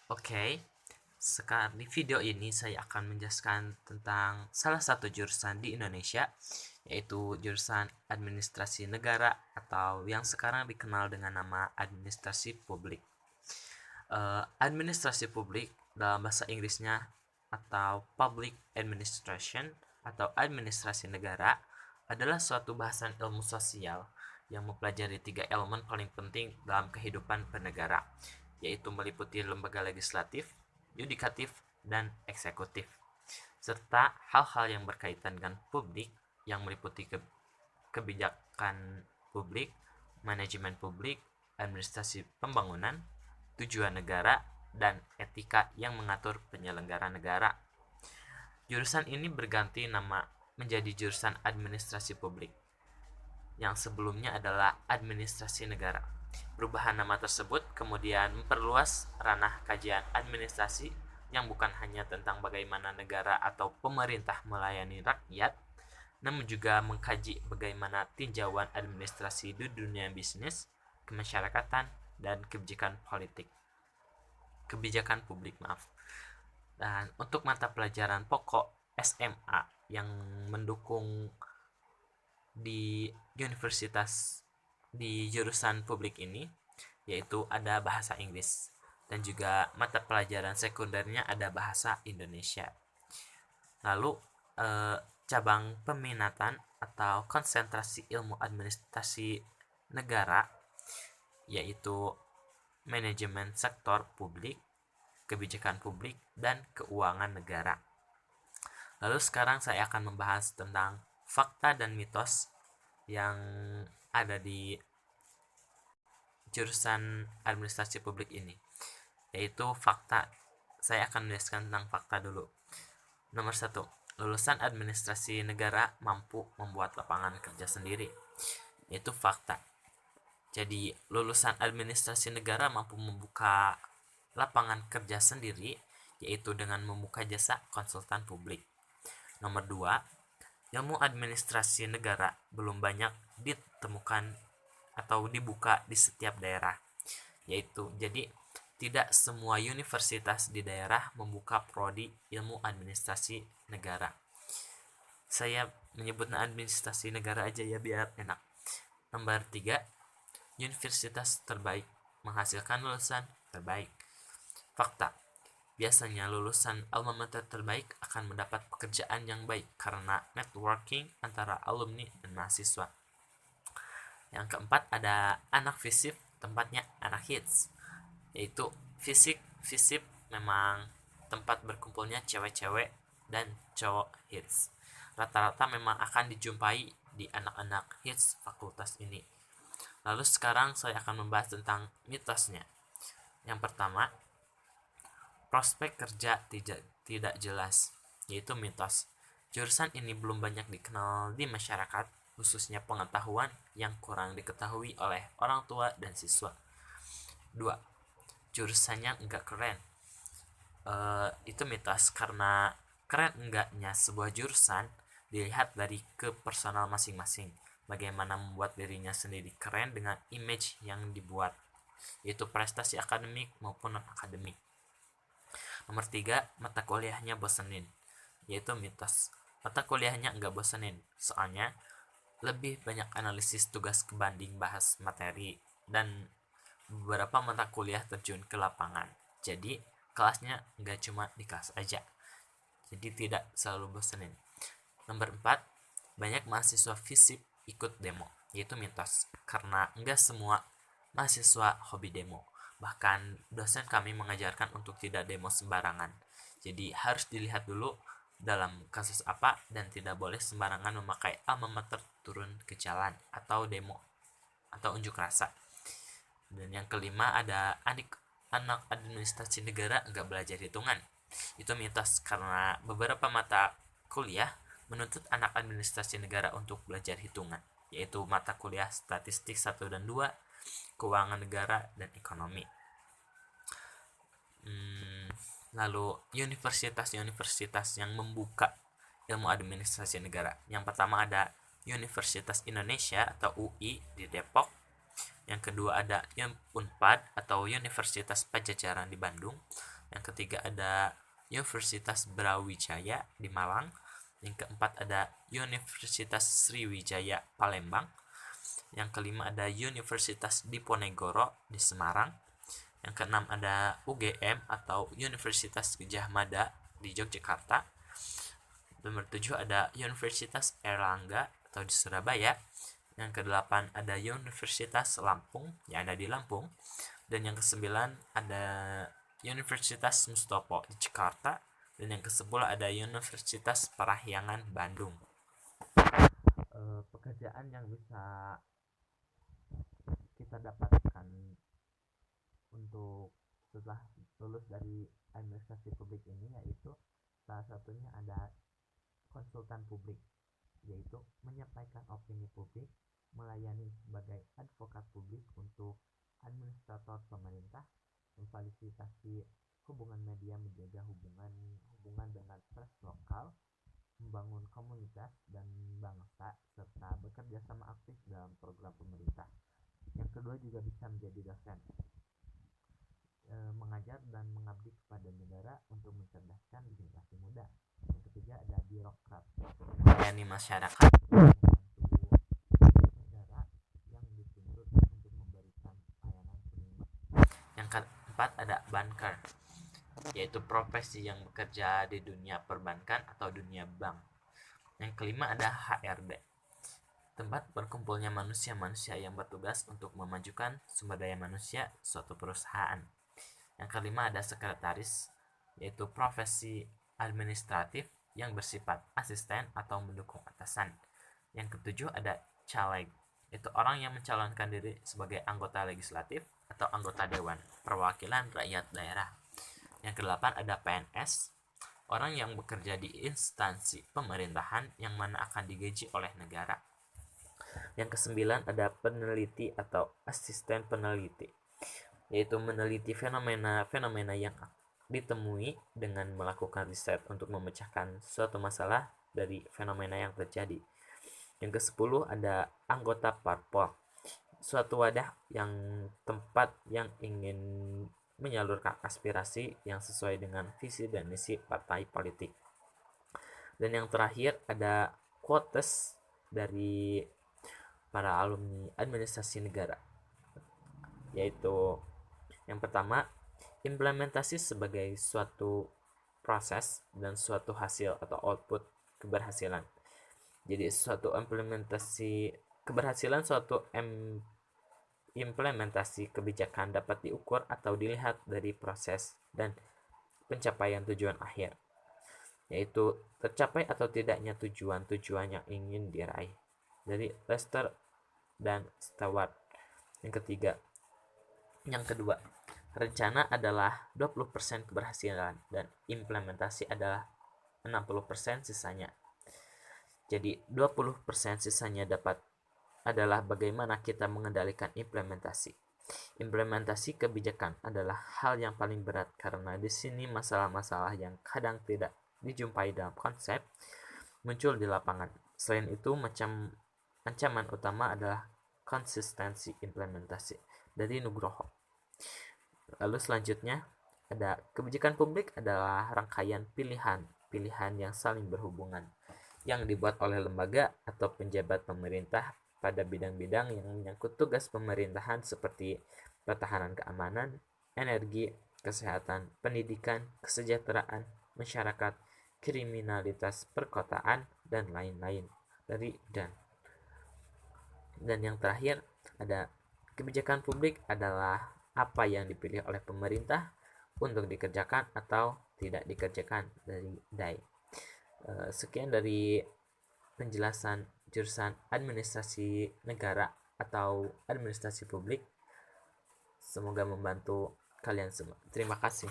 Oke, sekarang di video ini saya akan menjelaskan tentang salah satu jurusan di Indonesia, yaitu jurusan Administrasi Negara atau yang sekarang dikenal dengan nama Administrasi Publik. Administrasi Publik dalam bahasa Inggrisnya atau Public Administration atau Administrasi Negara adalah suatu bahasan ilmu sosial yang mempelajari tiga elemen paling penting dalam kehidupan bernegara, yaitu meliputi lembaga legislatif, yudikatif, dan eksekutif, serta hal-hal yang berkaitan dengan publik yang meliputi kebijakan publik, manajemen publik, administrasi pembangunan, tujuan negara, dan etika yang mengatur penyelenggara negara. Jurusan ini berganti nama menjadi jurusan administrasi publik, yang sebelumnya adalah administrasi negara. Perubahan nama tersebut kemudian memperluas ranah kajian administrasi yang bukan hanya tentang bagaimana negara atau pemerintah melayani rakyat, namun juga mengkaji bagaimana tinjauan administrasi di dunia bisnis, kemasyarakatan, dan kebijakan publik. Dan untuk mata pelajaran pokok SMA yang mendukung di universitas di jurusan publik ini, yaitu ada bahasa Inggris, dan juga mata pelajaran sekundernya ada bahasa Indonesia. Lalu cabang peminatan atau konsentrasi ilmu administrasi negara yaitu manajemen sektor publik, kebijakan publik, dan keuangan negara. Lalu sekarang saya akan membahas tentang fakta dan mitos yang ada di jurusan administrasi publik ini, yaitu fakta. Saya akan menjelaskan tentang fakta dulu. Nomor 1, lulusan administrasi negara mampu membuat lapangan kerja sendiri, yaitu fakta. Jadi lulusan administrasi negara mampu membuka lapangan kerja sendiri, yaitu dengan membuka jasa konsultan publik. Nomor 2, ilmu administrasi negara belum banyak ditemukan atau dibuka di setiap daerah, yaitu jadi tidak semua universitas di daerah membuka prodi ilmu administrasi negara. Saya menyebutnya administrasi negara aja ya biar enak. Nomor 3, universitas terbaik menghasilkan lulusan terbaik. Fakta, biasanya lulusan alma mater terbaik akan mendapat pekerjaan yang baik karena networking antara alumni dan mahasiswa. Yang keempat ada anak FISIP, tempatnya anak hits, yaitu FISIP memang tempat berkumpulnya cewek-cewek dan cowok hits. Rata-rata memang akan dijumpai di anak-anak hits fakultas ini. Lalu sekarang saya akan membahas tentang mitosnya. Yang pertama, prospek kerja tidak jelas, yaitu mitos. Jurusan ini belum banyak dikenal di masyarakat, khususnya pengetahuan yang kurang diketahui oleh orang tua dan siswa. 2, jurusannya enggak keren. Itu mitos, karena keren enggaknya sebuah jurusan dilihat dari ke personal masing-masing, bagaimana membuat dirinya sendiri keren dengan image yang dibuat, yaitu prestasi akademik maupun non-akademik. Nomor 3, mata kuliahnya bosenin, yaitu mitos. Mata kuliahnya enggak bosenin, soalnya lebih banyak analisis tugas kebanding bahas materi, dan beberapa mata kuliah terjun ke lapangan. Jadi kelasnya enggak cuma di kelas aja, jadi tidak selalu bosenin. Nomor 4, banyak mahasiswa FISIP ikut demo, yaitu mitos, karena enggak semua mahasiswa hobi demo. Bahkan dosen kami mengajarkan untuk tidak demo sembarangan. Jadi harus dilihat dulu dalam kasus apa, dan tidak boleh sembarangan memakai alma mater turun ke jalan atau demo atau unjuk rasa. Dan yang kelima ada anak administrasi negara enggak belajar hitungan. Itu mitos, karena beberapa mata kuliah menuntut anak administrasi negara untuk belajar hitungan, yaitu mata kuliah statistik 1 dan 2, keuangan negara, dan ekonomi. Lalu universitas-universitas yang membuka ilmu administrasi negara. Yang pertama ada Universitas Indonesia atau UI di Depok. Yang kedua ada Unpad atau Universitas Pajajaran di Bandung. Yang ketiga ada Universitas Brawijaya di Malang. Yang keempat ada Universitas Sriwijaya Palembang. Yang kelima ada Universitas Diponegoro di Semarang. Yang keenam ada UGM atau Universitas Gadjah Mada di Yogyakarta. Nomor 7 ada Universitas Airlangga atau di Surabaya. Yang kedelapan ada Universitas Lampung yang ada di Lampung. Dan yang kesembilan ada Universitas Mustopo di Jakarta. Dan yang kesepuluh ada Universitas Parahyangan Bandung. Pekerjaan yang bisa kita dapatkan untuk setelah lulus dari administrasi publik ini, yaitu salah satunya ada konsultan publik, yaitu menyampaikan opini publik, melayani sebagai advokat publik untuk administrator pemerintah, memfasilitasi hubungan media, menjaga hubungan dengan pers lokal, membangun komunitas dan bangsa, serta bekerja sama aktif dalam program pemerintah. Yang kedua juga bisa menjadi dosen, mengajar dan mengabdi kepada negara untuk mencerdaskan generasi muda. Yang ketiga ada birokrat, melayani masyarakat, membantu negara yang dituntut untuk memberikan pelayanan prima. Yang keempat ada banker, yaitu profesi yang bekerja di dunia perbankan atau dunia bank. Yang kelima ada HRD, tempat berkumpulnya manusia-manusia yang bertugas untuk memajukan sumber daya manusia suatu perusahaan. Yang kelima ada sekretaris, yaitu profesi administratif yang bersifat asisten atau mendukung atasan. Yang ketujuh ada caleg, itu orang yang mencalonkan diri sebagai anggota legislatif atau anggota dewan perwakilan rakyat daerah. Yang kedelapan ada PNS, orang yang bekerja di instansi pemerintahan yang mana akan digaji oleh negara. Yang kesembilan ada peneliti atau asisten peneliti, yaitu meneliti fenomena-fenomena yang ditemui dengan melakukan riset untuk memecahkan suatu masalah dari fenomena yang terjadi. Yang ke-10 ada anggota parpol, suatu wadah yang tempat yang ingin menyalurkan aspirasi yang sesuai dengan visi dan misi partai politik. Dan yang terakhir ada quotes dari para alumni administrasi negara, yaitu yang pertama, implementasi sebagai suatu proses dan suatu hasil atau output keberhasilan. Jadi suatu implementasi keberhasilan suatu implementasi kebijakan dapat diukur atau dilihat dari proses dan pencapaian tujuan akhir, yaitu tercapai atau tidaknya tujuan-tujuan yang ingin diraih. Dari Lester dan Stewart. Yang kedua, rencana adalah 20% keberhasilan dan implementasi adalah 60% sisanya. Jadi 20% sisanya adalah bagaimana kita mengendalikan implementasi. Implementasi kebijakan adalah hal yang paling berat karena di sini masalah-masalah yang kadang tidak dijumpai dalam konsep muncul di lapangan. Selain itu, ancaman utama adalah konsistensi implementasi dari Nugroho. Lalu selanjutnya ada kebijakan publik adalah rangkaian pilihan yang saling berhubungan yang dibuat oleh lembaga atau penjabat pemerintah pada bidang-bidang yang menyangkut tugas pemerintahan seperti pertahanan keamanan, energi, kesehatan, pendidikan, kesejahteraan masyarakat, kriminalitas perkotaan, dan lain-lain. Dan yang terakhir ada kebijakan publik adalah apa yang dipilih oleh pemerintah untuk dikerjakan atau tidak dikerjakan dari DAI. Sekian dari penjelasan jurusan administrasi negara atau administrasi publik. Semoga membantu kalian semua. Terima kasih.